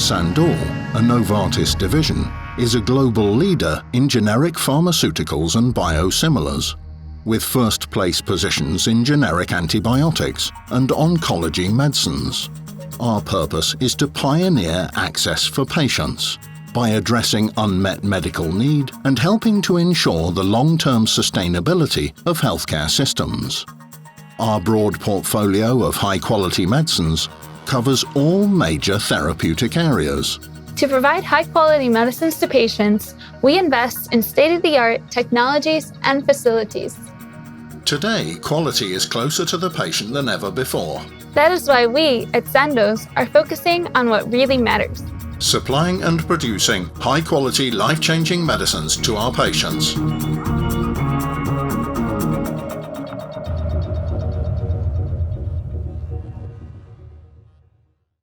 Sandoz, a Novartis division, is a global leader in generic pharmaceuticals and biosimilars, with first-place positions in generic antibiotics and oncology medicines. Our purpose is to pioneer access for patients by addressing unmet medical need and helping to ensure the long-term sustainability of healthcare systems. Our broad portfolio of high-quality medicines covers all major therapeutic areas. To provide high-quality medicines to patients, we invest in state-of-the-art technologies and facilities. Today, quality is closer to the patient than ever before. That is why we, at Sandoz, are focusing on what really matters. Supplying and producing high-quality, life-changing medicines to our patients.